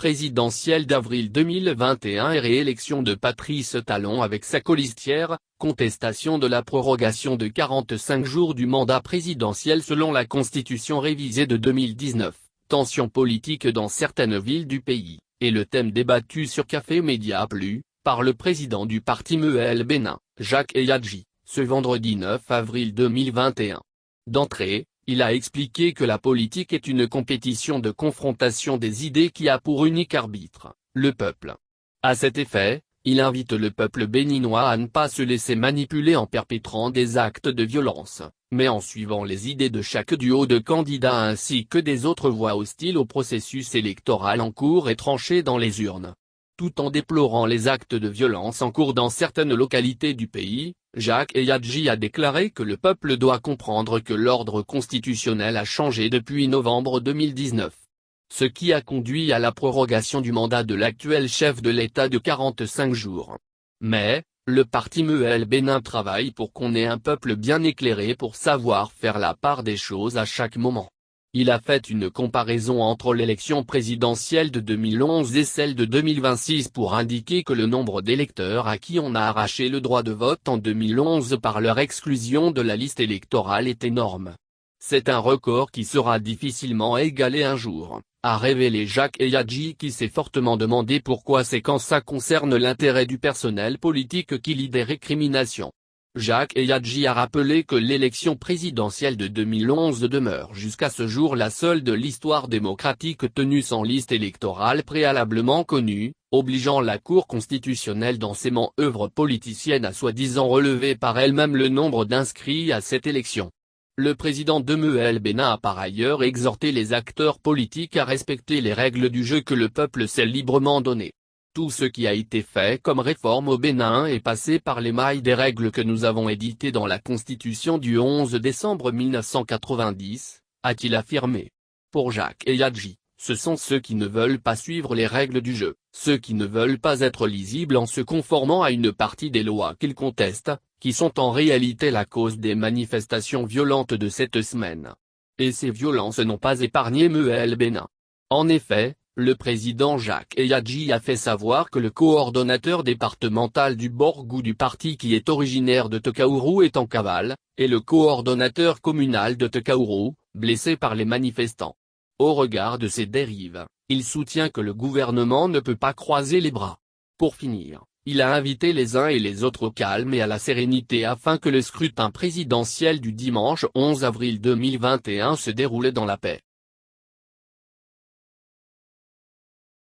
présidentielle d'avril 2021 et réélection de Patrice Talon avec sa colistière, contestation de la prorogation de 45 jours du mandat présidentiel selon la constitution révisée de 2019, tensions politiques dans certaines villes du pays, et le thème débattu sur Café Média Plus, par le président du parti MEL Bénin, Jacques Eyadji, ce vendredi 9 avril 2021. D'entrée, il a expliqué que la politique est une compétition de confrontation des idées qui a pour unique arbitre, le peuple. À cet effet, il invite le peuple béninois à ne pas se laisser manipuler en perpétrant des actes de violence, mais en suivant les idées de chaque duo de candidats ainsi que des autres voix hostiles au processus électoral en cours et tranchées dans les urnes. Tout en déplorant les actes de violence en cours dans certaines localités du pays, Jacques Eyadji a déclaré que le peuple doit comprendre que l'ordre constitutionnel a changé depuis novembre 2019. Ce qui a conduit à la prorogation du mandat de l'actuel chef de l'État de 45 jours. Mais, le parti MEL Bénin travaille pour qu'on ait un peuple bien éclairé pour savoir faire la part des choses à chaque moment. Il a fait une comparaison entre l'élection présidentielle de 2011 et celle de 2026 pour indiquer que le nombre d'électeurs à qui on a arraché le droit de vote en 2011 par leur exclusion de la liste électorale est énorme. C'est un record qui sera difficilement égalé un jour, a révélé Jacques Eyadji qui s'est fortement demandé pourquoi c'est quand ça concerne l'intérêt du personnel politique qu'il y des récriminations. Jacques Eyadji a rappelé que l'élection présidentielle de 2011 demeure jusqu'à ce jour la seule de l'histoire démocratique tenue sans liste électorale préalablement connue, obligeant la Cour constitutionnelle dans ses manœuvres politiciennes à soi-disant relever par elle-même le nombre d'inscrits à cette élection. Le président de MEL Bénin a par ailleurs exhorté les acteurs politiques à respecter les règles du jeu que le peuple s'est librement données. Tout ce qui a été fait comme réforme au Bénin est passé par les mailles des règles que nous avons éditées dans la Constitution du 11 décembre 1990, a-t-il affirmé. Pour Jacques Eyadji, ce sont ceux qui ne veulent pas suivre les règles du jeu, ceux qui ne veulent pas être lisibles en se conformant à une partie des lois qu'ils contestent, qui sont en réalité la cause des manifestations violentes de cette semaine. Et ces violences n'ont pas épargné MEL Bénin. En effet, le président Jacques Eyadji a fait savoir que le coordonnateur départemental du Borgou du parti qui est originaire de Tekaourou est en cavale, et le coordonnateur communal de Tekaourou, blessé par les manifestants. Au regard de ces dérives, il soutient que le gouvernement ne peut pas croiser les bras. Pour finir, il a invité les uns et les autres au calme et à la sérénité afin que le scrutin présidentiel du dimanche 11 avril 2021 se déroule dans la paix.